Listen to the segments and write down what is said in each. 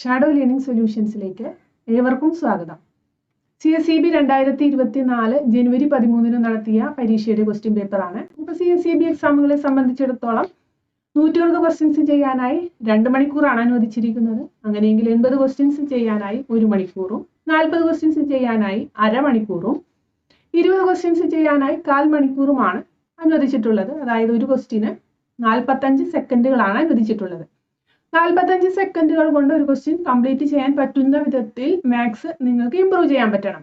Shadow learning സൊല്യൂഷൻസിലേക്ക് ഏവർക്കും സ്വാഗതം. CSEB 2024 ജനുവരി 13 നടത്തിയ പരീക്ഷയുടെ ക്വസ്റ്റ്യൻ പേപ്പറാണ്. ഇപ്പോൾ CSEB എക്സാമുകളെ സംബന്ധിച്ചിടത്തോളം 120 ക്വസ്റ്റ്യൻസ് ചെയ്യാനായി 2 മണിക്കൂറാണ് അനുവദിച്ചിരിക്കുന്നത്. അങ്ങനെയെങ്കിൽ 80 ക്വസ്റ്റ്യൻസ് ചെയ്യാനായി 1 മണിക്കൂറും 40 ക്വസ്റ്റ്യൻസ് ചെയ്യാനായി അരമണിക്കൂറും 20 ക്വസ്റ്റ്യൻസ് ചെയ്യാനായി 1/4 മണിക്കൂറുമാണ് അനുവദിച്ചിട്ടുള്ളത്. അതായത് ഒരു ക്വസ്റ്റ്യന് 45 സെക്കൻഡുകളാണ് അനുവദിച്ചിട്ടുള്ളത്. 45 സെക്കൻഡുകൾ കൊണ്ട് ഒരു ക്വസ്റ്റ്യൻ കംപ്ലീറ്റ് ചെയ്യാൻ പറ്റുന്ന വിധത്തിൽ മാത്സ് നിങ്ങൾക്ക് ഇംപ്രൂവ് ചെയ്യാൻ പറ്റണം.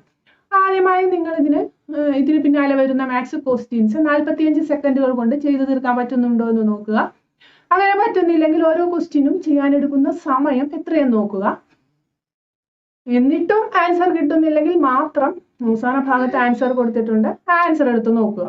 ആദ്യമായി നിങ്ങൾ ഇതിന് പിന്നാലെ വരുന്ന മാത്സ് ക്വസ്റ്റ്യൻസ് 45 സെക്കൻഡുകൾ കൊണ്ട് ചെയ്തു തീർക്കാൻ പറ്റുന്നുണ്ടോ എന്ന് നോക്കുക. അങ്ങനെ പറ്റുന്നില്ലെങ്കിൽ ഓരോ ക്വസ്റ്റ്യനും ചെയ്യാനെടുക്കുന്ന സമയം എത്രയെന്ന് നോക്കുക. എന്നിട്ടും ആൻസർ കിട്ടുന്നില്ലെങ്കിൽ മാത്രം അവസാന ഭാഗത്ത് ആൻസർ കൊടുത്തിട്ടുണ്ട്, ആൻസർ എടുത്ത് നോക്കുക.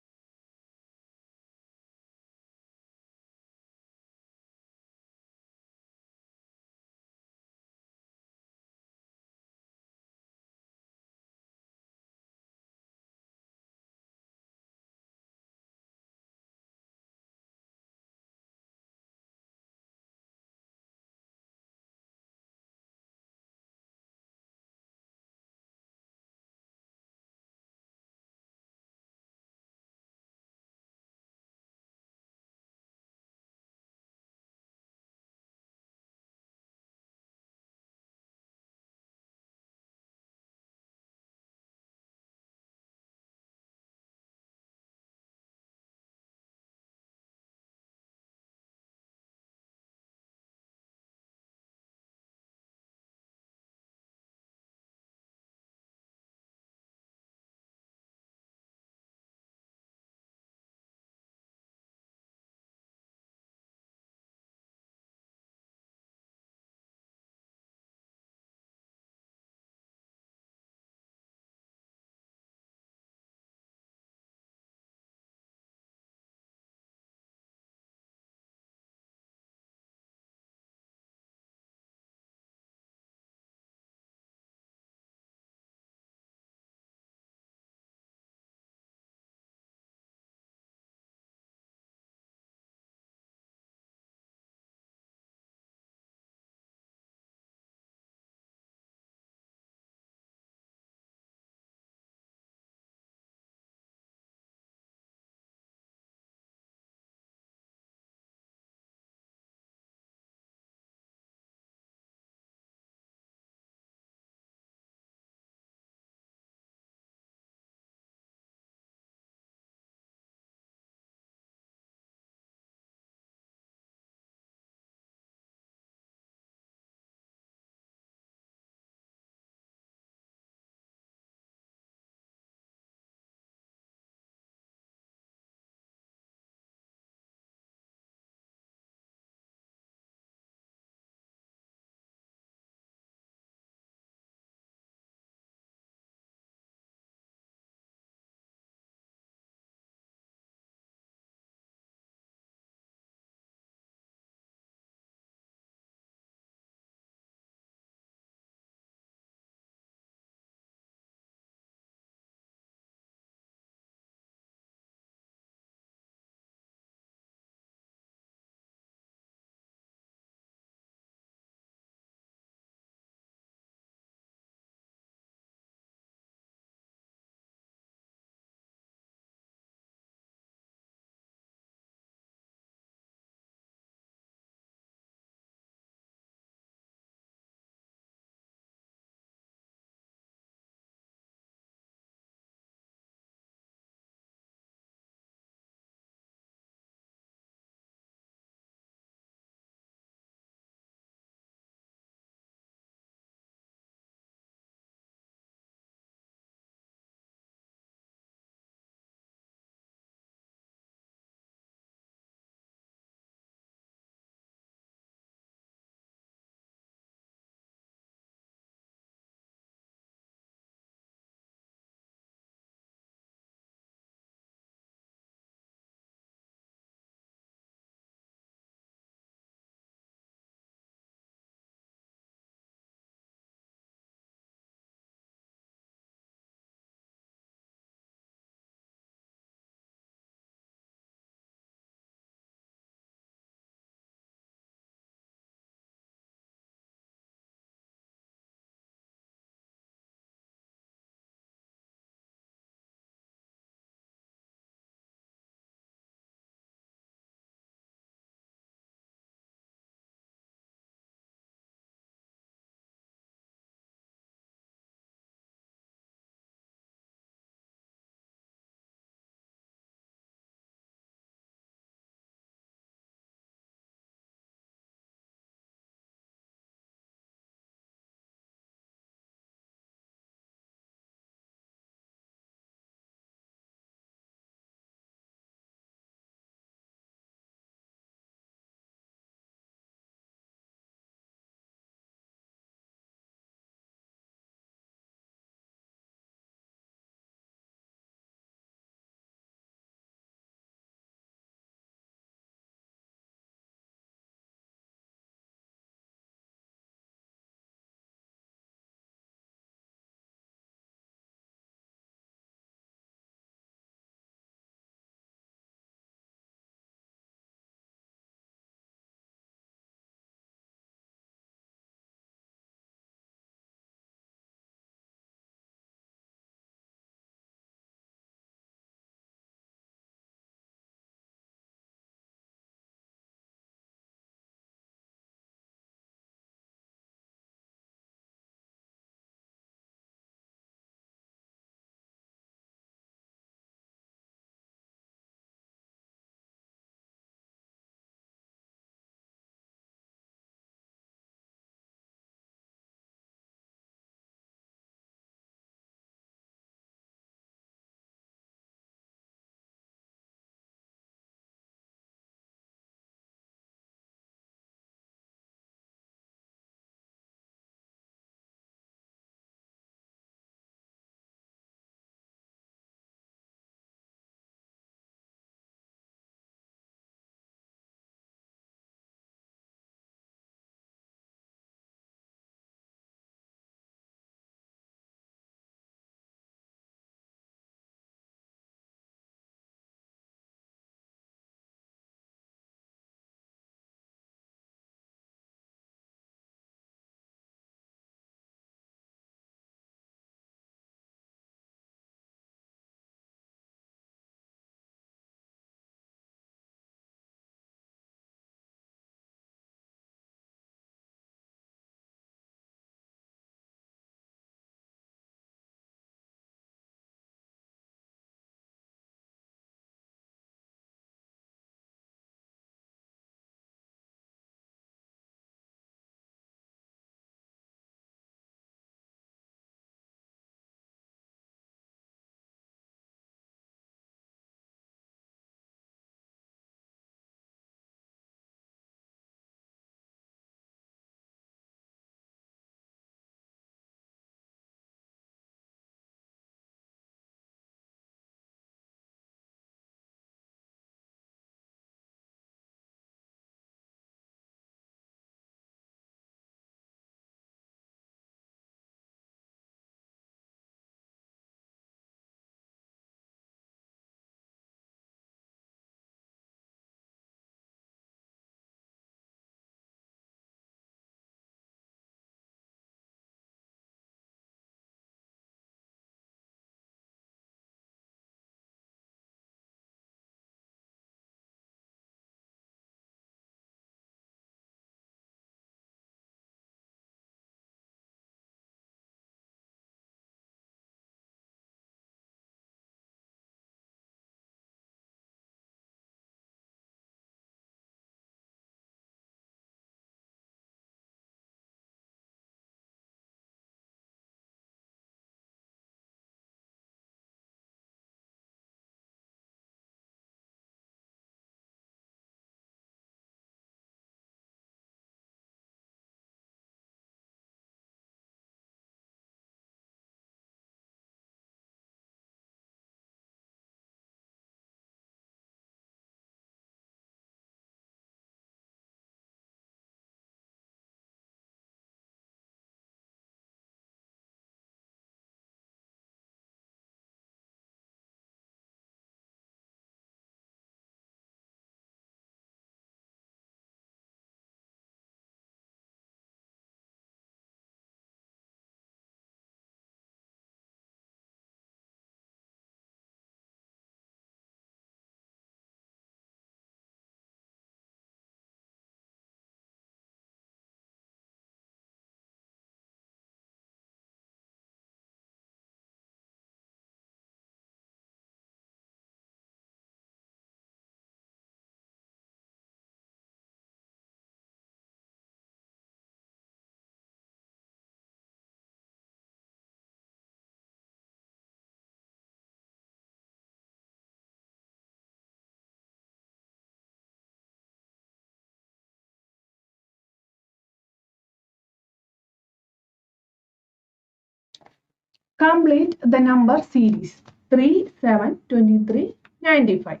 Complete the number series 3, 7, 23, 95.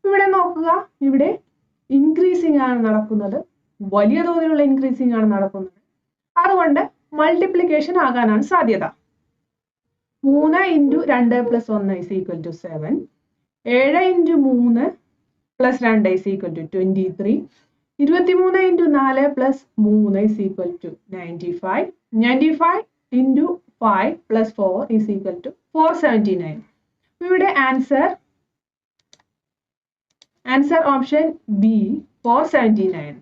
ഇവിടെ നോക്കുക, ഇവിടെ ഇൻക്രീസിംഗ് ആണ് നടക്കുന്നത്, വലിയ തോതിലുള്ള ഇൻക്രീസിംഗ് ആണ് നടക്കുന്നത്. അതുകൊണ്ട് മൾട്ടിപ്ലിക്കേഷൻ ആകാനാണ് സാധ്യത. 3 × 2 + 1 = 7. 7 × 3 + 2 = 23. 23 × 4 + 3 = 95. 95 × 5 + 4 = 479. ഇവിടെ ആൻസർ ഓപ്ഷൻ ബി 479.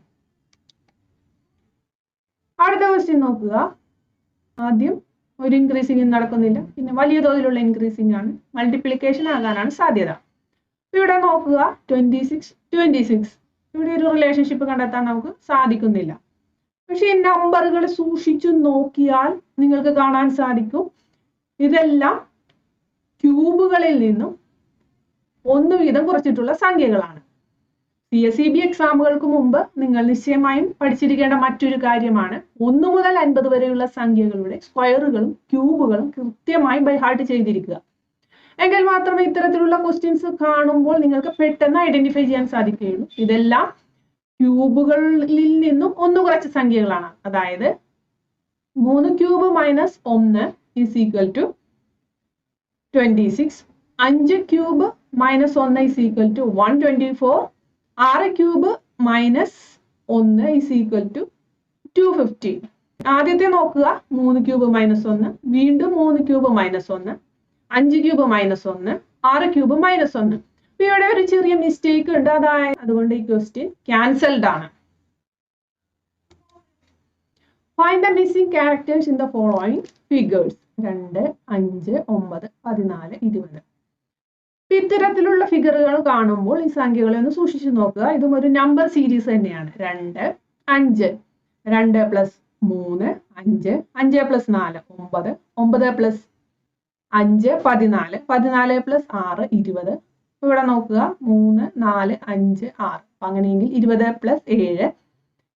അടുത്ത ക്വസ്റ്റ്യൻ നോക്കുക. ആദ്യം ഒരു ഇൻക്രീസിംഗ് നടക്കുന്നില്ല, പിന്നെ വലിയ തോതിലുള്ള ഇൻക്രീസിംഗ് ആണ്, മൾട്ടിപ്ലിക്കേഷൻ ആകാനാണ് സാധ്യത. ഇവിടെ നോക്കുക 26, 26. ഇവിടെ ഒരു റിലേഷൻഷിപ്പ് കണ്ടെത്താൻ നമുക്ക് സാധിക്കുന്നില്ല. പക്ഷെ ഈ നമ്പറുകൾ സൂക്ഷിച്ചു നോക്കിയാൽ നിങ്ങൾക്ക് കാണാൻ സാധിക്കും ഇതെല്ലാം ക്യൂബുകളിൽ നിന്നും 1 വീതം കുറച്ചിട്ടുള്ള സംഖ്യകളാണ്. CSEB എക്സാമുകൾക്ക് മുമ്പ് നിങ്ങൾ നിശ്ചയമായും പഠിച്ചിരിക്കേണ്ട മറ്റൊരു കാര്യമാണ് 1 മുതൽ 50 വരെയുള്ള സംഖ്യകളുടെ സ്ക്വയറുകളും ക്യൂബുകളും കൃത്യമായി ബൈ ഹാർട്ട് ചെയ്തിരിക്കുക. എങ്കിൽ മാത്രമേ ഇത്തരത്തിലുള്ള ക്വസ്റ്റ്യൻസ് കാണുമ്പോൾ നിങ്ങൾക്ക് പെട്ടെന്ന് ഐഡന്റിഫൈ ചെയ്യാൻ സാധിക്കുകയുള്ളൂ. ഇതെല്ലാം ക്യൂബുകളിൽ നിന്നും 1 കുറച്ച സംഖ്യകളാണ്. അതായത് 3 cube minus 1 = 26. 5 cube minus 1 = 124. 6 cube minus 1 = 250. ആദ്യത്തെ നോക്കുക, 3 ക്യൂബ് മൈനസ് 1, വീണ്ടും 3 cube minus 1, 5 cube minus 1, 6 cube minus 1. ഇവിടെ ഒരു ചെറിയ മിസ്റ്റേക്ക് ഉണ്ട്, അതുകൊണ്ട് ഈ ക്വസ്റ്റ്യൻ ക്യാൻസൽഡ് ആണ്. Find the missing characters in the following figures. 2, 5, 9, 14, 20. ഇത്തരത്തിലുള്ള ഫിഗറുകൾ കാണുമ്പോൾ ഈ സംഖ്യകളെ ഒന്ന് സൂക്ഷിച്ചു നോക്കുക. ഇതും ഒരു നമ്പർ സീരീസ് തന്നെയാണ്. 2, 5, 2 + 3, 5, 5 + 4, 9, 9 + 5, 14, 14 + 6, 20. ഇവിടെ നോക്കുക 3, 4, 5, 6. അങ്ങനെയെങ്കിൽ 20 + 7,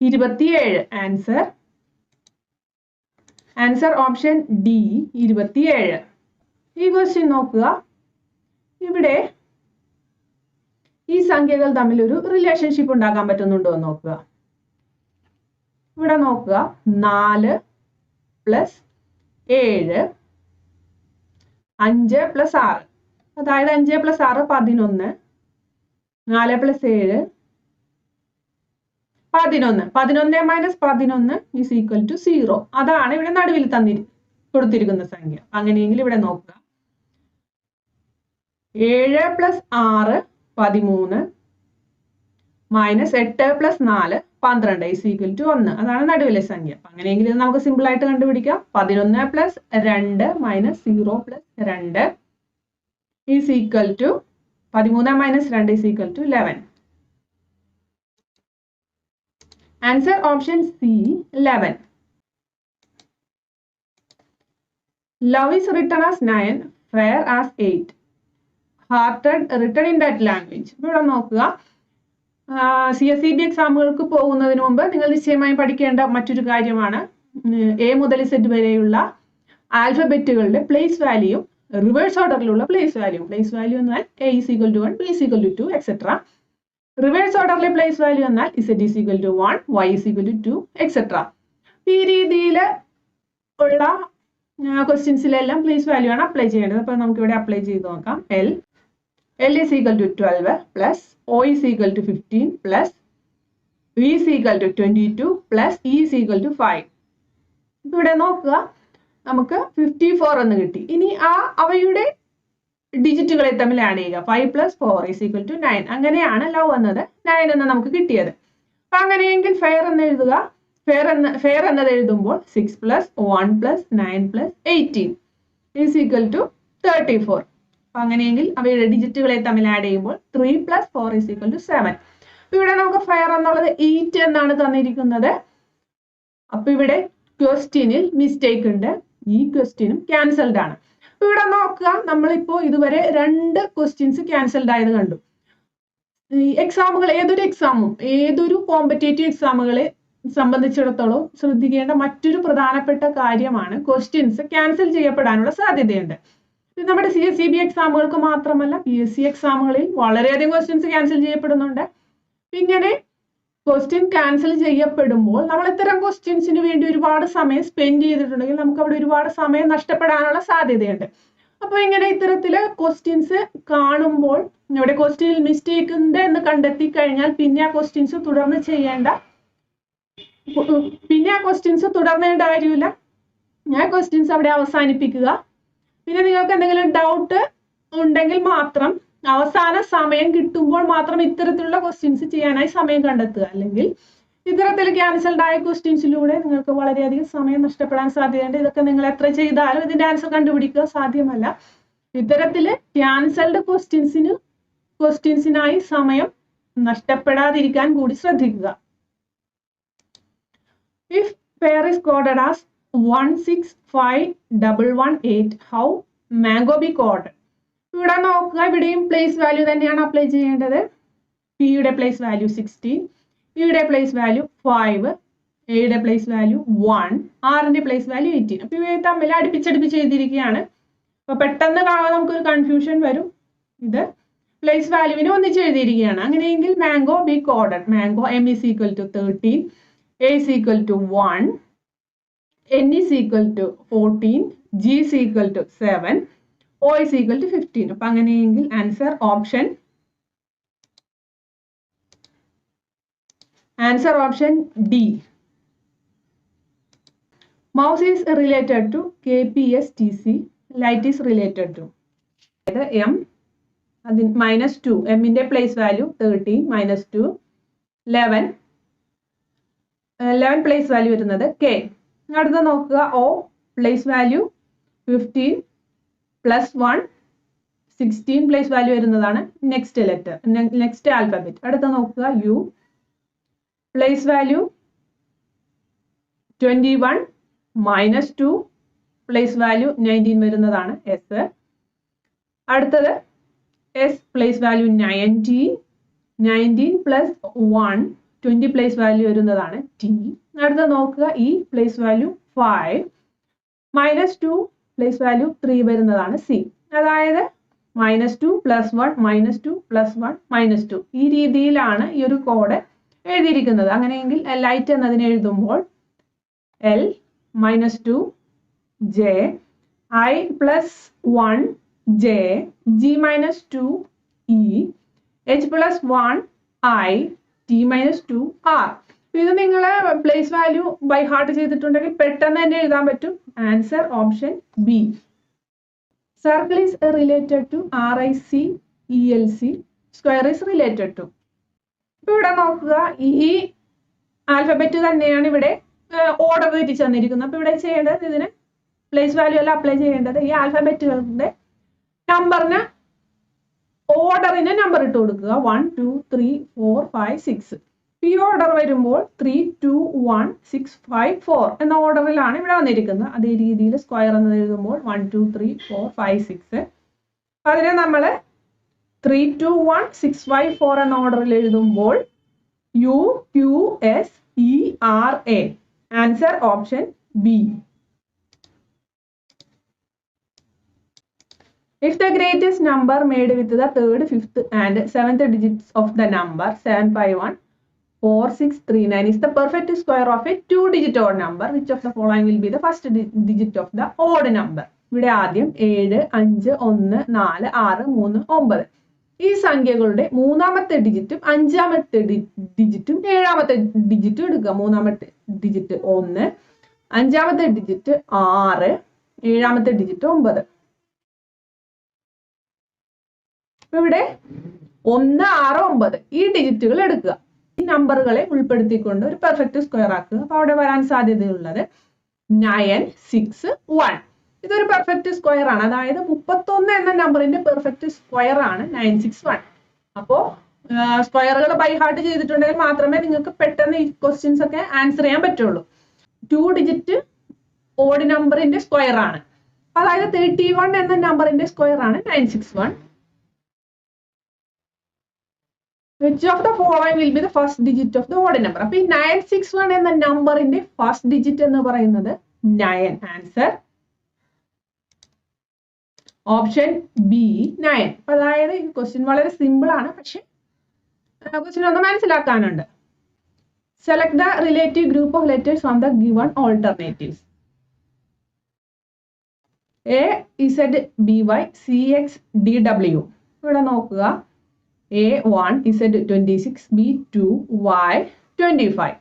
27. Answer option D 27. ഈ ക്വസ്റ്റ്യൻ നോക്കുക. ഇവിടെ ഈ സംഖ്യകൾ തമ്മിൽ ഒരു റിലേഷൻഷിപ്പ് ഉണ്ടാക്കാൻ പറ്റുന്നുണ്ടോ എന്ന് നോക്കുക. ഇവിടെ നോക്കുക 4 + 7, 5 + 6. അതായത് 5 + 6 11, 4 + 7 11. 11 - 11 = 0. അതാണ് ഇവിടെ നടുവിൽ കൊടുത്തിരിക്കുന്ന സംഖ്യ. അങ്ങനെയെങ്കിൽ ഇവിടെ നോക്കുക 7 + 6 13 - 8 + 4 12 = 1. അതാണ് നടുവിലെ സംഖ്യ. അങ്ങനെയെങ്കിൽ ഇത് നമുക്ക് സിമ്പിൾ ആയിട്ട് കണ്ടുപിടിക്കാം. 11 + 2 - 0 + 2 13 - 2 = 11. Answer option C 11. Love is written as 9, fair as 8. Hearted written in that language. ഇവിടെ നോക്കുക, CSEB എക്സാമുകൾക്ക് പോകുന്നതിന് മുമ്പ് നിങ്ങൾ നിശ്ചയമായും പഠിക്കേണ്ട മറ്റൊരു കാര്യമാണ് A മുതൽ Z വരെയുള്ള ആൽഫബറ്റുകളുടെ പ്ലേസ് വാല്യൂ, റിവേഴ്സ് ഓർഡറിലുള്ള പ്ലേസ് വാല്യൂ. പ്ലേസ് വാല്യൂ എന്നാൽ A = 1, B = 2, etc. റിവേഴ്സ് ഓർഡറിലെ പ്ലേസ് വാല്യൂ എന്നാൽ Z = 1, Y = 2, etc. ഈ രീതിയിൽ ഉള്ള ക്വസ്റ്റ്യൻസിലെല്ലാം പ്ലേസ് വാല്യൂ ആണ് അപ്ലൈ ചെയ്യേണ്ടത്. അപ്പോൾ നമുക്ക് ഇവിടെ അപ്ലൈ ചെയ്ത് നോക്കാം. L = 12 plus O = 15 plus V = 22 plus E = 5. ഇവിടെ നോക്കുക, നമുക്ക് 54 എന്ന് കിട്ടി. ഇനി അവയുടെ ഡിജിറ്റുകളെ തമ്മിൽ ആഡ് ചെയ്യുക. 5 + 4 = 9. അങ്ങനെയാണ് ലവ് എന്നത് 9 എന്ന് നമുക്ക് കിട്ടിയത്. അപ്പൊ അങ്ങനെയെങ്കിൽ ഫെയർ എന്ന് എഴുതുക. ഫെയർ എന്നത് എഴുതുമ്പോൾ 6 + 1 + 9 + 18 = 34. അപ്പൊ അങ്ങനെയെങ്കിൽ അവയുടെ ഡിജിറ്റുകളെ തമ്മിൽ ആഡ് ചെയ്യുമ്പോൾ 3 + 4 = 7. ഇവിടെ നമുക്ക് ഫെയർ എന്നുള്ളത് 8 എന്നാണ് തന്നിരിക്കുന്നത്. അപ്പൊ ഇവിടെ ക്വസ്റ്റ്യനിൽ മിസ്റ്റേക്ക് ഉണ്ട്. ഈ ക്വസ്റ്റ്യനും ക്യാൻസൽഡ് ആണ്. ഇവിടെ നോക്കുക, നമ്മളിപ്പോ ഇതുവരെ 2 ക്വസ്റ്റ്യൻസ് ക്യാൻസൽഡ് ആയത് കണ്ടു. എക്സാമുകൾ ഏതൊരു കോമ്പറ്റേറ്റീവ് എക്സാമുകളെ സംബന്ധിച്ചിടത്തോളം ശ്രദ്ധിക്കേണ്ട മറ്റൊരു പ്രധാനപ്പെട്ട കാര്യമാണ് ക്വസ്റ്റ്യൻസ് ക്യാൻസൽ ചെയ്യപ്പെടാനുള്ള സാധ്യതയുണ്ട്. ഇത് നമ്മുടെ CSEB എക്സാമുകൾക്ക് മാത്രമല്ല PSC എക്സാമുകളിൽ വളരെയധികം ക്വസ്റ്റ്യൻസ് ക്യാൻസൽ ചെയ്യപ്പെടുന്നുണ്ട്. ഇങ്ങനെ ക്വസ്റ്റ്യൻ ക്യാൻസൽ ചെയ്യപ്പെടുമ്പോൾ നമ്മൾ ഇത്തരം ക്വസ്റ്റ്യൻസിന് വേണ്ടി ഒരുപാട് സമയം സ്പെൻഡ് ചെയ്തിട്ടുണ്ടെങ്കിൽ നമുക്ക് അവിടെ ഒരുപാട് സമയം നഷ്ടപ്പെടാനുള്ള സാധ്യതയുണ്ട്. അപ്പൊ ഇങ്ങനെ ഇത്തരത്തില് ക്വസ്റ്റ്യൻസ് കാണുമ്പോൾ ഇവിടെ ക്വസ്റ്റ്യനിൽ മിസ്റ്റേക്ക് ഉണ്ട് എന്ന് കണ്ടെത്തി കഴിഞ്ഞാൽ പിന്നെ ആ ക്വസ്റ്റ്യൻസ് തുടർന്നേണ്ട കാര്യമില്ല. ആ ക്വസ്റ്റ്യൻസ് അവിടെ അവസാനിപ്പിക്കുക. പിന്നെ നിങ്ങൾക്ക് എന്തെങ്കിലും ഡൗട്ട് ഉണ്ടെങ്കിൽ മാത്രം അവസാന സമയം കിട്ടുമ്പോൾ മാത്രം ഇത്തരത്തിലുള്ള ക്വസ്റ്റ്യൻസ് ചെയ്യാനായി സമയം കണ്ടെത്തുക. അല്ലെങ്കിൽ ഇത്തരത്തിൽ ക്യാൻസൽഡ് ആയ ക്വസ്റ്റ്യൻസിലൂടെ നിങ്ങൾക്ക് വളരെയധികം സമയം നഷ്ടപ്പെടാൻ സാധ്യതയുണ്ട്. ഇതൊക്കെ നിങ്ങൾ എത്ര ചെയ്താലും ഇതിന്റെ ആൻസർ കണ്ടുപിടിക്കുക സാധ്യമല്ല. ഇത്തരത്തില് ക്യാൻസൽഡ് ക്വസ്റ്റ്യൻസിനായി സമയം നഷ്ടപ്പെടാതിരിക്കാൻ കൂടി ശ്രദ്ധിക്കുക. If pair is coded as 1651118, how mango be coded? ഇവിടെ നോക്കുക, ഇവിടെയും പ്ലേസ് വാല്യൂ തന്നെയാണ് അപ്ലൈ ചെയ്യേണ്ടത്. പിയുടെ പ്ലേസ് വാല്യൂ 16, ഇയുടെ പ്ലേസ് വാല്യൂ 5, എയുടെ പ്ലേസ് വാല്യൂ 1, ആറിന്റെ പ്ലേസ് വാല്യൂ 18. അപ്പൊ ഇവയെ തമ്മിൽ അടുപ്പിച്ചടുപ്പിച്ച് എഴുതിയിരിക്കുകയാണ്. അപ്പൊ പെട്ടെന്ന് കാണാൻ നമുക്കൊരു കൺഫ്യൂഷൻ വരും. ഇത് പ്ലേസ് വാല്യൂവിനെ ഒന്നിച്ച് എഴുതിയിരിക്കുകയാണ്. അങ്ങനെയെങ്കിൽ mango B coded. Mango M is equal to 13, A is equal to 1, N is equal to 14, G is equal to 7, O is equal to 15. അപ്പൊ അങ്ങനെയെങ്കിൽ answer option D. Mouse is related to KPSTC. Light is related to M. അതിന് -2. M ന്റെ place value 13 -2 11 place value വരുന്നത് K. അടുത്ത നോക്കുക, O place value 15 +1 16 place value വരുന്നതാണ് next alphabet. അടുത്ത നോക്കുക, U place value 21 -2 place value 19 വരുന്നതാണ് S. അടുത്തത് S place value 19 +1 20 place value വരുന്നതാണ് T. അടുത്ത നോക്കുക, E place value 5 -2 place value 3 വരുന്നതാണ് C. അതായത് -2 +1 -2 +1 -2 ഈ രീതിയിലാണ് ഈ ഒരു കോഡ് എഴുതിയിരിക്കുന്നത്. അങ്ങനെയെങ്കിൽ ലൈറ്റ് എന്നതിനെ എഴുതുമ്പോൾ L -2 J, I +1 J, G -2 E, H +1 I, T -2 R. ഇത് നിങ്ങൾ പ്ലേസ് വാല്യൂ ബൈ ഹാർട്ട് ചെയ്തിട്ടുണ്ടെങ്കിൽ പെട്ടെന്ന് തന്നെ എഴുതാൻ പറ്റും. Answer option B. Circle is related to RIC ELC. Square is related to. ഇപ്പൊ ഇവിടെ നോക്കുക, ഈ ആൽഫബറ്റ് തന്നെയാണ് ഇവിടെ ഓർഡർ തിരിച്ചു തന്നിരിക്കുന്നത്. അപ്പൊ ഇവിടെ ചെയ്യേണ്ടത് ഇതിന് പ്ലേസ് വാല്യൂ എല്ലാം അപ്ലൈ ചെയ്യേണ്ടത് ഈ ആൽഫബറ്റുകളുടെ നമ്പറിന് ഓർഡറിന് നമ്പർ ഇട്ട് കൊടുക്കുക. 1 2 3 4 5 6. ഈ ഓർഡർ വരുമ്പോൾ 3 2 1 6 5 4 എന്ന ഓർഡറിലാണ് ഇവിടെ വന്നിരിക്കുന്നത്. അതേ രീതിയിൽ സ്ക്വയർ എന്ന് എഴുതുമ്പോൾ 1 2 3 4 5 6. അതിനെ നമ്മൾ 3 2 1 6 5 4 എന്ന ഓർഡറിൽ എഴുതുമ്പോൾ UQSERA. Answer option B. If the greatest number made with the third, fifth and seventh digits of the number 751 4639 is the perfect square of a two-digit odd number, which of the following will be the first digit of the odd number? ഇവിടെ ആദ്യം 7 5 1 4 6 3 9 ഈ സംഖ്യകളുടെ മൂന്നാമത്തെ ഡിജിറ്റും അഞ്ചാമത്തെ ഡിജിറ്റും ഏഴാമത്തെ ഡിജിറ്റും എടുക്കുക. മൂന്നാമത്തെ digit 1, അഞ്ചാമത്തെ ഡിജിറ്റ് 6, ഏഴാമത്തെ ഡിജിറ്റ് 9. ഇവിടെ 1 6 9 ഈ ഡിജിറ്റുകൾ എടുക്കുക. ഈ നമ്പറുകളെ ഉൾപ്പെടുത്തിക്കൊണ്ട് ഒരു പെർഫെക്റ്റ് സ്ക്വയർ ആക്കുക. അപ്പൊ അവിടെ വരാൻ സാധ്യതയുള്ളത് 9 6 1. ഇതൊരു പെർഫെക്റ്റ് സ്ക്വയർ ആണ്. അതായത് 31 എന്ന നമ്പറിന്റെ പെർഫെക്റ്റ് സ്ക്വയർ ആണ് 961. അപ്പോ സ്ക്വയറുകൾ ബൈ ഹാർട്ട് ചെയ്തിട്ടുണ്ടെങ്കിൽ മാത്രമേ നിങ്ങൾക്ക് പെട്ടെന്ന് ഈ ക്വസ്റ്റ്യൻസ് ഒക്കെ ആൻസർ ചെയ്യാൻ പറ്റുള്ളൂ. 2 ഡിജിറ്റ് ഓഡ് നമ്പറിന്റെ സ്ക്വയർ ആണ്. അതായത് 31 എന്ന നമ്പറിന്റെ സ്ക്വയർ ആണ് 961. Which of the following will be the first digit of the odd number? അപ്പോൾ ഈ 961 എന്ന നമ്പറിന്റെ ഫസ്റ്റ് ഡിജിറ്റ് എന്ന് പറയുന്നത് 9. Answer option B 9. അപ്പൊ അതായത് ഈ ക്വസ്റ്റ്യൻ വളരെ സിമ്പിൾ ആണ്, പക്ഷെ ക്വസ്റ്റ്യൻ ഒന്ന് മനസ്സിലാക്കാനുണ്ട്. Select the relative group of letters on the given alternatives. A Z B Y C X D W. ഇവിടെ നോക്കുക, A1 Z26, B2 Y25,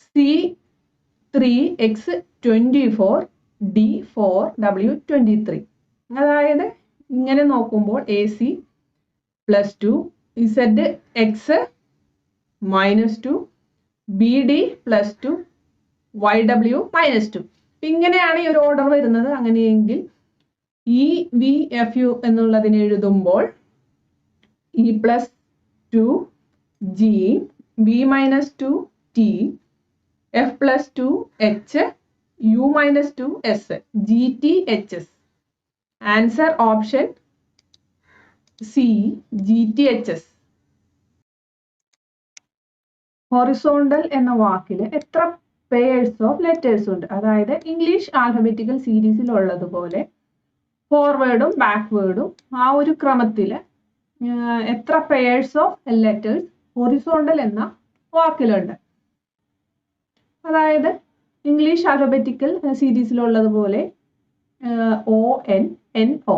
C3 X24, D4 W23. അതായത് ഇങ്ങനെ നോക്കുമ്പോൾ AC +2, ZX -2, BD +2, YW -2. ഇങ്ങനെയാണ് ഈ ഒരു ഓർഡർ വരുന്നത്. അങ്ങനെയെങ്കിൽ EVFU എന്നുള്ളതിനെ എഴുതുമ്പോൾ E +2 G, B -2 T, F +2 H, U -2 S, GTHS. Answer option C, GTHS. Horizontal എന്ന വാക്കിൽ എത്ര പെയർസ് ഓഫ് ലെറ്റേഴ്സ് ഉണ്ട്? അതായത് ഇംഗ്ലീഷ് ആൽഫബറ്റിക്കൽ സീരീസിൽ ഉള്ളതുപോലെ ഫോർവേഡും ബാക്ക്വേഡും ആ ഒരു ക്രമത്തിൽ എത്ര പെയർസ് ഓഫ് ലെറ്റേഴ്സ് ഹൊറിസോണ്ടൽ എന്ന വാക്കിലുണ്ട്? അതായത് ഇംഗ്ലീഷ് ആൽഫബറ്റിക്കൽ സീരീസിലുള്ളതുപോലെ ON, NO,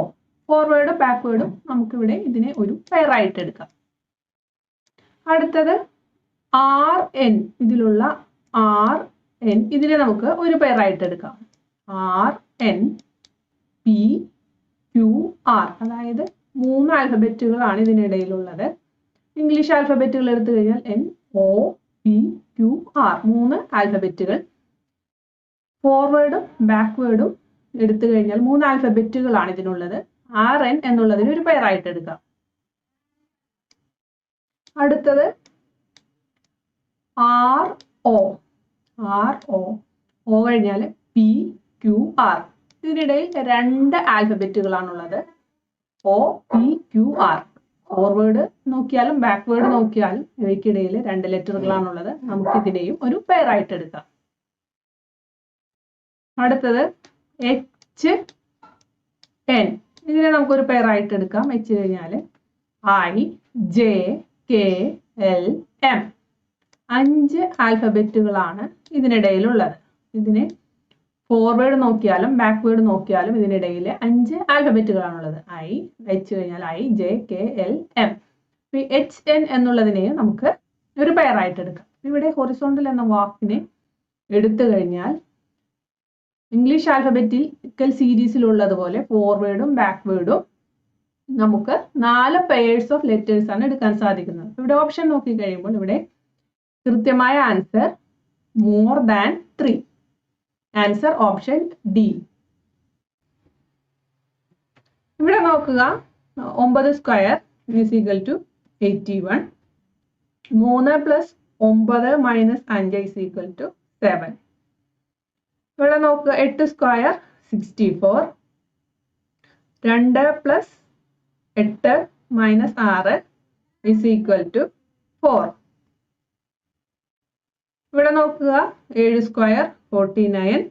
ഫോർവേഡും ബാക്ക്വേഡും നമുക്കിവിടെ ഇതിനെ ഒരു പെയർ ആയിട്ട് എടുക്കാം. അടുത്തത് RN, ഇതിലുള്ള RN ഇതിനെ നമുക്ക് ഒരു പെയർ ആയിട്ട് എടുക്കാം. RN, PQR, അതായത് 3 ആൽഫബറ്റുകളാണ് ഇതിനിടയിലുള്ളത്. ഇംഗ്ലീഷ് ആൽഫബറ്റുകൾ എടുത്തു കഴിഞ്ഞാൽ NOPQR 3 ആൽഫബറ്റുകൾ. ഫോർവേഡും ബാക്ക്വേഡും എടുത്തു കഴിഞ്ഞാൽ 3 ആൽഫബറ്റുകളാണ് ഇതിനുള്ളത്. RN എന്നുള്ളതിന് ഒരു പെയർ ആയിട്ട് എടുക്കാം. അടുത്തത് RO കഴിഞ്ഞാൽ PQR. ഇതിനിടയിൽ 2 ആൽഫബറ്റുകളാണുള്ളത്. OPQR. ഫോർവേഡ് നോക്കിയാലും ബാക്ക്വേഡ് നോക്കിയാലും ഇവയ്ക്കിടയിൽ 2 ലെറ്ററുകളാണുള്ളത്. നമുക്ക് ഇതിനെയും ഒരു പെയർ ആയിട്ട് എടുക്കാം. അടുത്തത് HN. ഇതിനെ നമുക്കൊരു പെയർ ആയിട്ട് എടുക്കാം. H കഴിഞ്ഞാൽ IJKLM. 5 ആൽഫബറ്റുകളാണ് ഇതിനിടയിലുള്ളത്. ഇതിനെ ഫോർവേഡ് നോക്കിയാലും ബാക്ക്വേഡ് നോക്കിയാലും ഇതിനിടയിൽ 5 ആൽഫബറ്റുകളാണുള്ളത്. H കഴിഞ്ഞാൽ IJKLM. HN എന്നുള്ളതിനെയും നമുക്ക് ഒരു പെയർ ആയിട്ട് എടുക്കാം. ഇവിടെ ഹൊറിസോണ്ടൽ എന്ന വാക്കിനെ എടുത്തു കഴിഞ്ഞാൽ ഇംഗ്ലീഷ് ആൽഫബറ്റിക്കൽ സീരീസിലുള്ളതുപോലെ ഫോർവേഡും ബാക്ക്വേഡും നമുക്ക് 4 പെയർസ് ഓഫ് ലെറ്റേഴ്സ് ആണ് എടുക്കാൻ സാധിക്കുന്നത്. ഇവിടെ ഓപ്ഷൻ നോക്കി കഴിയുമ്പോൾ ഇവിടെ കൃത്യമായ answer more than 3. Answer option D. ഇവിടെ നോക്കുക, 9 square is equal to 81. 3 + 9 - 5 is equal to 7. ഇവിടെ നോക്കുക, 8 സ്ക്വയർ 64. 2 + 8 - 6 is equal to 4. ഇവിടെ നോക്കുക, 7 square 49.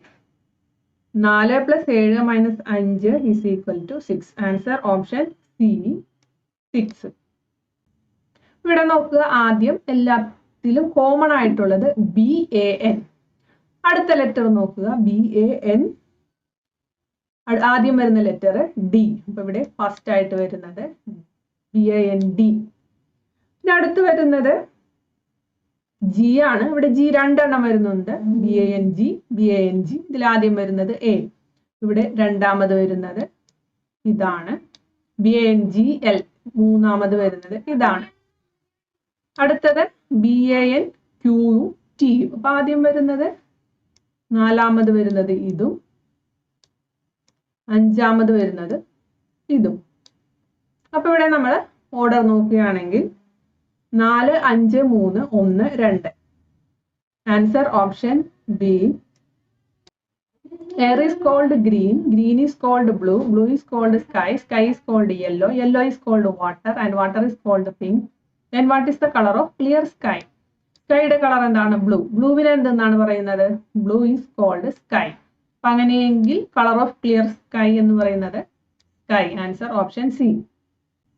4 + 7 - 5 is equal to 6. Answer option C, 6. ഇവിടെ നോക്കുക, ആദ്യം എല്ലാത്തിലും കോമൺ ആയിട്ടുള്ളത് BAN. അടുത്ത ലെറ്റർ നോക്കുക, BAN. ആദ്യം വരുന്ന ലെറ്റർ D. അപ്പൊ ഇവിടെ ഫസ്റ്റ് ആയിട്ട് വരുന്നത് BAND. പിന്നെ അടുത്ത് വരുന്നത് G ആണ്. ഇവിടെ G 2 എണ്ണം വരുന്നുണ്ട്. BANG, BANG. ഇതിൽ ആദ്യം വരുന്നത് A. ഇവിടെ രണ്ടാമത് വരുന്നത് ഇതാണ്. BANGL. മൂന്നാമത് വരുന്നത് ഇതാണ്. അടുത്തത് BANQT. അപ്പൊ ആദ്യം വരുന്നത്, നാലാമത് വരുന്നത് ഇതും, അഞ്ചാമത് വരുന്നത് ഇതും. അപ്പൊ ഇവിടെ നമ്മൾ ഓർഡർ നോക്കുകയാണെങ്കിൽ 4, 5, 3, 1, 2. Answer option B. Air is called green, green is called blue, blue is called sky, sky is called yellow, yellow is called water, and water is called pink. Then what is the color of clear sky? സ്കൈയുടെ colour എന്താണ്? Blue. ബ്ലൂവിനെ എന്തെന്നാണ് പറയുന്നത്? Blue is called sky. അപ്പൊ അങ്ങനെയെങ്കിൽ colour of clear sky എന്ന് പറയുന്നത് sky. Answer option C.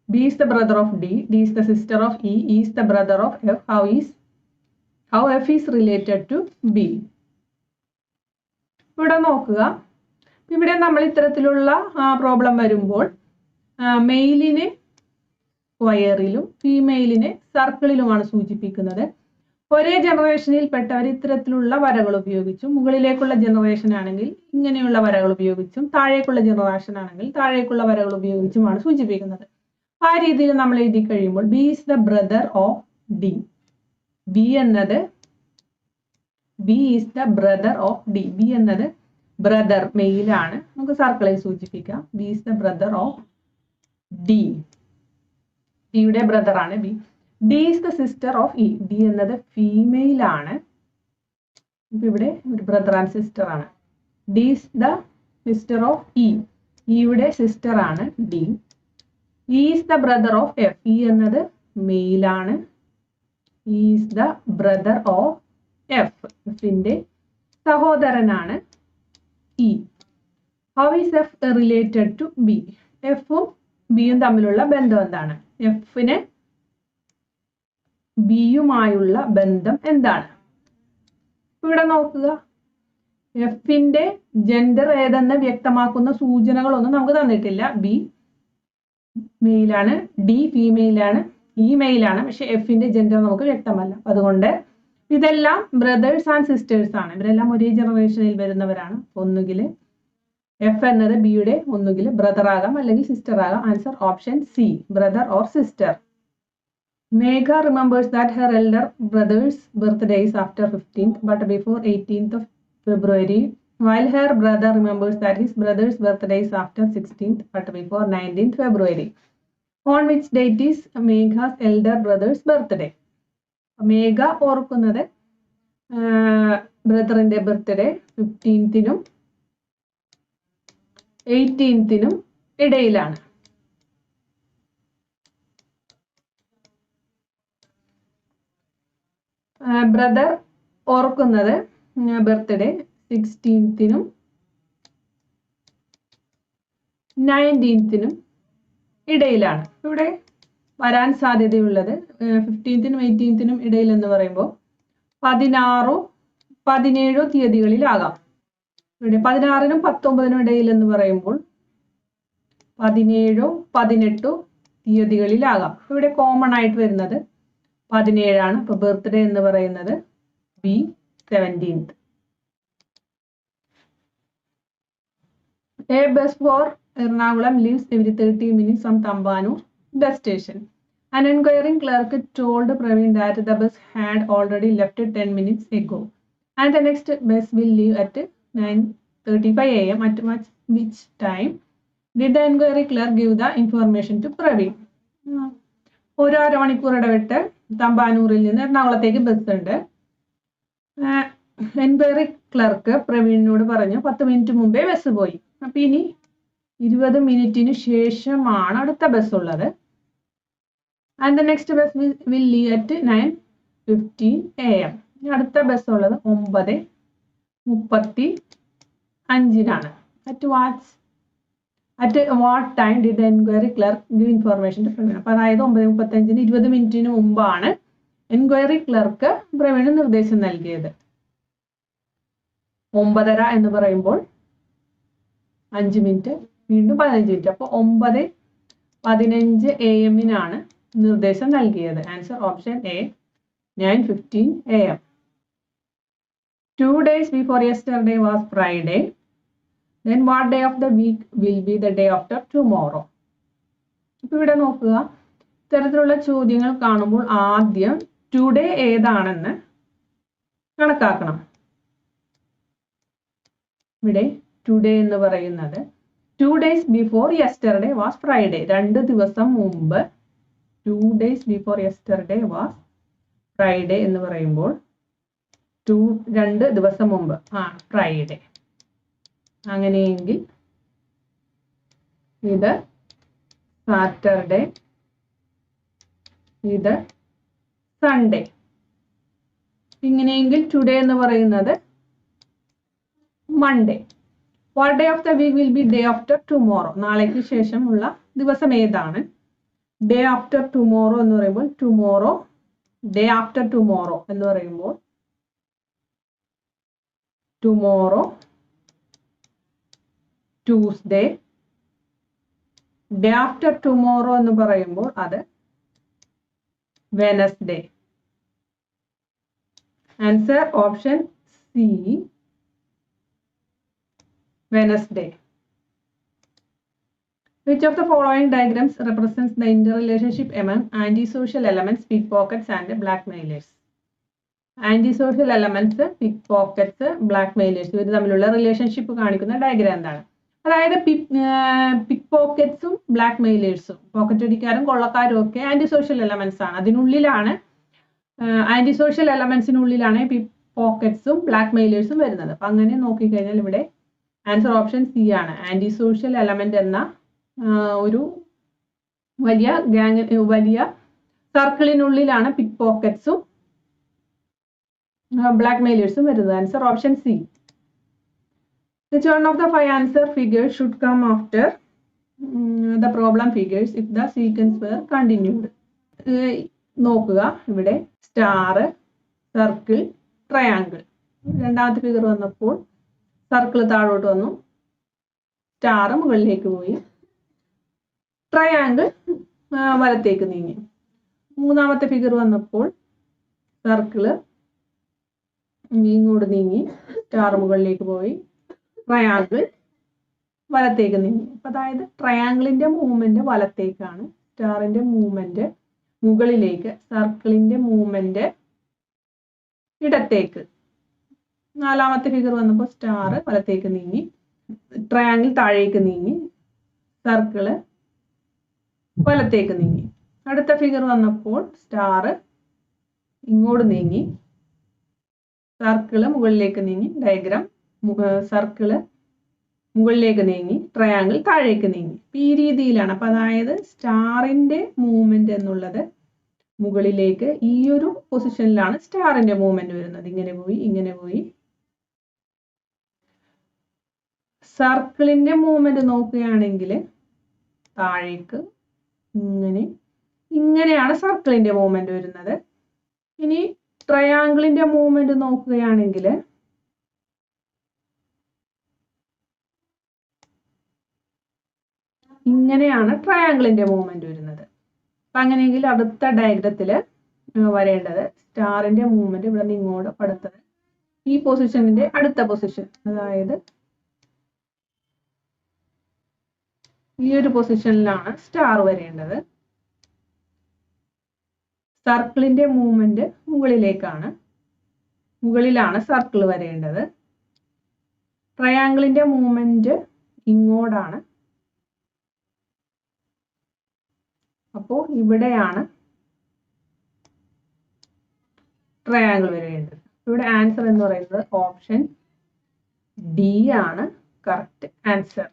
B is the brother of D. D is the sister of E. E is the brother of F. How F is related to B? ഇവിടെ നോക്കുക. ഇവിടെ നമ്മൾ ഇത്തരത്തിലുള്ള problem വരുമ്പോൾ മെയിലിനെ സ്ക്വയറിലും ഫീമെയിലിനെ സർക്കിളിലുമാണ് സൂചിപ്പിക്കുന്നത്. ഒരേ ജനറേഷനിൽ പെട്ടവർ ഇത്തരത്തിലുള്ള വരകൾ ഉപയോഗിച്ചും, മുകളിലേക്കുള്ള ജനറേഷൻ ആണെങ്കിൽ ഇങ്ങനെയുള്ള വരകൾ ഉപയോഗിച്ചും, താഴേക്കുള്ള ജനറേഷൻ ആണെങ്കിൽ താഴേക്കുള്ള വരകൾ ഉപയോഗിച്ചുമാണ് സൂചിപ്പിക്കുന്നത്. ആ രീതിയിൽ നമ്മൾ എഴുതി കഴിയുമ്പോൾ B is the brother of D. B is the brother of D. B എന്നത് ബ്രദർ മെയിലാണ്, നമുക്ക് സർക്കിളിൽ സൂചിപ്പിക്കാം. B is the brother of D. ഡിയുടെ ബ്രദർ ആണ് B. D is the sister of E. D എന്നത് ഫീമെയിൽ ആണ്. ഇവിടെ ഒരു ബ്രദർ ആൻഡ് സിസ്റ്റർ ആണ്. D is the sister of E. ഇയുടെ സിസ്റ്റർ ആണ് D. E is the brother of F. E എന്നത് മെയിൽ ആണ്. E is the brother of F. എഫിന്റെ സഹോദരനാണ് E. How is F related to B? എഫും ബിയും തമ്മിലുള്ള ബന്ധം എന്താണ്? എഫിന് ബിയുമായുള്ള ബന്ധം എന്താണ്? ഇവിടെ നോക്കുക, എഫിന്റെ ജെൻഡർ ഏതെന്ന് വ്യക്തമാക്കുന്ന സൂചനകളൊന്നും നമുക്ക് തന്നിട്ടില്ല. ബി മെയിലാണ്, ഡി ഫീമെയിലാണ്, ഇ മെയിലാണ്. പക്ഷെ എഫിന്റെ ജെൻഡർ നമുക്ക് വ്യക്തമല്ല. അതുകൊണ്ട് ഇതെല്ലാം ബ്രദേഴ്സ് ആൻഡ് സിസ്റ്റേഴ്സ് ആണ്. ഇവരെല്ലാം ഒരേ ജനറേഷനിൽ വരുന്നവരാണ്. ഒന്നുകിൽ എഫ് എന്നത് ബിയുടെ ഒന്നുകിൽ ബ്രദർ ആകാം അല്ലെങ്കിൽ സിസ്റ്റർ ആകാം. Answer option C, brother or sister. Megha remembers that her elder brothers birthday is after 15th but before 18th of February, while her brother remembers that his brother's birthday is after 16th but before 19th February. On which date is Megha's elder brother's birthday? മേഘ ഓർക്കുന്നത് ബ്രദറിന്റെ birthday 15th-നും 18th-നും ഇടയിലാണ്. Brother ഓർക്കുന്നത് birthday 16th-നും 19th-നും ഇടയിലാണ്. ഇവിടെ വരാൻ സാധ്യതയുള്ളത് 15th-നും 18th-നും ഇടയിൽ എന്ന് പറയുമ്പോൾ 16 17 തീയതികളിലാകാം. ഇവിടെ 16-നും 19-നും ഇടയിൽ എന്ന് പറയുമ്പോൾ 17 18 തീയതികളിലാകാം. ഇവിടെ കോമൺ ആയിട്ട് വരുന്നത് 17 ആണ്. അപ്പൊ ബർത്ത്ഡേ എന്ന് പറയുന്നത് B 17th. A bus for Ernakulam leaves every 30 minutes from Tambanur bus station. An inquiring clerk told Praveen that the bus had already left 10 minutes ago and the next bus will leave at 9:35 a.m. At which time did the inquiry clerk give the information to Praveen? ഒരു അരമണിക്കൂർ ഇടവിട്ട് തമ്പാനൂരിൽ നിന്ന് എറണാകുളത്തേക്ക് bus ഉണ്ട്. Enquiry clerk പ്രവീണിനോട് പറഞ്ഞു 10 minute മുമ്പേ bus പോയി. അപ്പൊ ഇനി 20 മിനിറ്റിന് ശേഷമാണ് അടുത്ത ബസ് ഉള്ളത്. And the next bus will leave at 9:15 a.m. അടുത്ത ബസ് ഉള്ളത് 9:35-നാണ്. At what time did the inquiry clerk give information to Praveen? അപ്പൊ അതായത് 9:35-ന് 20 മിനിറ്റിന് മുമ്പാണ് എൻക്വയറി ക്ലർക്ക് പ്രവീണ് നിർദ്ദേശം നൽകിയത്. 9:30 എന്ന് പറയുമ്പോൾ 5 മിനിറ്റ്, വീണ്ടും 15 മിനിറ്റ്. അപ്പോൾ 9:15 AM-നാണ് നിർദ്ദേശം നൽകിയത്. Answer option A 9:15 AM. 2 days before yesterday was Friday. Then what day of the week will be the day after tomorrow? ഇപ്പൊ ഇവിടെ നോക്കുക, ഇത്തരത്തിലുള്ള ചോദ്യങ്ങൾ കാണുമ്പോൾ ആദ്യം ടുഡേ ഏതാണെന്ന് കണക്കാക്കണം. ഇവിടെ ടുഡേ എന്ന് പറയുന്നത് 2 days before yesterday was Friday. 2 ദിവസം മുമ്പ് 2 days before yesterday was Friday എന്ന് പറയുമ്പോൾ 2 ദിവസം മുമ്പ് ഫ്രൈഡേ. അങ്ങനെയെങ്കിൽ ഇത് സാറ്റർഡേ, ഇത് സൺഡേ. ഇങ്ങനെയെങ്കിൽ ടുഡേ എന്ന് പറയുന്നത് Monday. What day of the week will be day after tomorrow? നാളേക്ക് ശേഷമുള്ള ദിവസം ഏതാണ്? ഡേ ആഫ്റ്റർ ടുമോറോ എന്ന് പറയുമ്പോൾ ടുമോറോ. ഡേ ആഫ്റ്റർ ടുമോറോ എന്ന് പറയുമ്പോൾ tomorrow, Tuesday. Day after tomorrow എന്ന് പറയുമ്പോൾ അത് Wednesday. Answer option C, Wednesday. Which of the following diagrams represents the interrelationship among antisocial elements, pickpockets and blackmailers? Antisocial elements, pickpockets, blackmailers ഇവർ തമ്മിലുള്ള relationship കാണിക്കുന്ന diagram എന്താണ്? അതായത് പിക്ക് പോക്കറ്റ്സും ബ്ലാക്ക് മെയിലേഴ്സും, പോക്കറ്റ് അടിക്കാരും കൊള്ളക്കാരും ഒക്കെ ആന്റിസോഷ്യൽ elements ആണ്. അതിനുള്ളിലാണ് ആന്റിസോഷ്യൽ എലമെന്റ്സിനുള്ളിലാണ് പിക്ക് പോക്കറ്റ്സും ബ്ലാക്ക് മെയിലേഴ്സും വരുന്നത്. അപ്പൊ അങ്ങനെ നോക്കിക്കഴിഞ്ഞാൽ ഇവിടെ ആൻസർ ഓപ്ഷൻ സി ആണ്. ആന്റി സോഷ്യൽ എലമെന്റ് എന്ന ഒരു വലിയ സർക്കിളിനുള്ളിലാണ് പിക്ക് പോക്കറ്റ്സും ബ്ലാക്ക് മെയിലേഴ്സും വരുന്നത്. Answer option C. Which one of the 5 answer figures should come after the problem figures if the sequence were continued? നോക്കുക, ഇവിടെ സ്റ്റാർ, സർക്കിൾ, ട്രയാങ്കിൾ. രണ്ടാമത്തെ ഫിഗർ വന്നപ്പോൾ circle താഴോട്ട് വന്നു, സ്റ്റാർ മുകളിലേക്ക് പോയി, ട്രയാങ്കിൾ വലത്തേക്ക് നീങ്ങി. മൂന്നാമത്തെ ഫിഗർ വന്നപ്പോൾ സർക്കിള് ഇങ്ങോട്ട് നീങ്ങി, സ്റ്റാർ മുകളിലേക്ക് പോയി, ട്രയാങ്കിൾ വലത്തേക്ക് നീങ്ങി. അതായത് ട്രയാങ്കിളിന്റെ മൂവ്മെന്റ് വലത്തേക്കാണ്, സ്റ്റാറിന്റെ മൂവ്മെന്റ് മുകളിലേക്ക്, സർക്കിളിന്റെ മൂവ്മെന്റ് ഇടത്തേക്ക്. നാലാമത്തെ ഫിഗർ വന്നപ്പോൾ സ്റ്റാർ വലത്തേക്ക് നീങ്ങി, ട്രയാങ്കിൾ താഴേക്ക് നീങ്ങി, സർക്കിള് വലത്തേക്ക് നീങ്ങി. അടുത്ത ഫിഗർ വന്നപ്പോൾ സ്റ്റാർ ഇങ്ങോട്ട് നീങ്ങി, സർക്കിള് മുകളിലേക്ക് നീങ്ങി, ഡയഗ്രാം സർക്കിള് മുകളിലേക്ക് നീങ്ങി, ട്രയാങ്കിൾ താഴേക്ക് നീങ്ങി. ഈ രീതിയിലാണ്. അപ്പൊ അതായത് സ്റ്റാറിന്റെ മൂവ്മെന്റ് എന്നുള്ളത് മുകളിലേക്ക്, ഈ ഒരു പൊസിഷനിലാണ് സ്റ്റാറിന്റെ മൂവ്മെന്റ് വരുന്നത്. ഇങ്ങനെ പോയി, ഇങ്ങനെ പോയി. സർക്കിളിന്റെ മൂവ്മെന്റ് നോക്കുകയാണെങ്കിൽ താഴേക്ക് ഇങ്ങനെയാണ് സർക്കിളിന്റെ മൂവ്മെന്റ് വരുന്നത്. ഇനി ട്രയാങ്കിളിന്റെ മൂവ്മെന്റ് നോക്കുകയാണെങ്കിൽ ഇങ്ങനെയാണ് ട്രയാങ്കിളിന്റെ മൂവ്മെന്റ് വരുന്നത്. അപ്പൊ അങ്ങനെയെങ്കിൽ അടുത്ത ഡയഗ്രത്തില് വരേണ്ടത് സ്റ്റാറിന്റെ മൂവ്മെന്റ് ഇവിടെ നിന്ന് ഇങ്ങോട്ട് അടുത്തത് ഈ പൊസിഷനിന്റെ അടുത്ത പൊസിഷൻ, അതായത് ഈ ഒരു പൊസിഷനിലാണ് സ്റ്റാർ വരേണ്ടത്. സർക്കിളിന്റെ മൂവ്മെന്റ് മുകളിലാണ് സർക്കിൾ വരേണ്ടത്. ട്രയാങ്കിളിന്റെ മൂവ്മെന്റ് ഇങ്ങോട്ടാണ്. അപ്പോൾ ഇവിടെയാണ് ട്രയാങ്കിൾ വരേണ്ടത്. ഇവിടെ ആൻസർ എന്ന് പറയുന്നത് ഓപ്ഷൻ ഡി ആണ് കറക്റ്റ് ആൻസർ.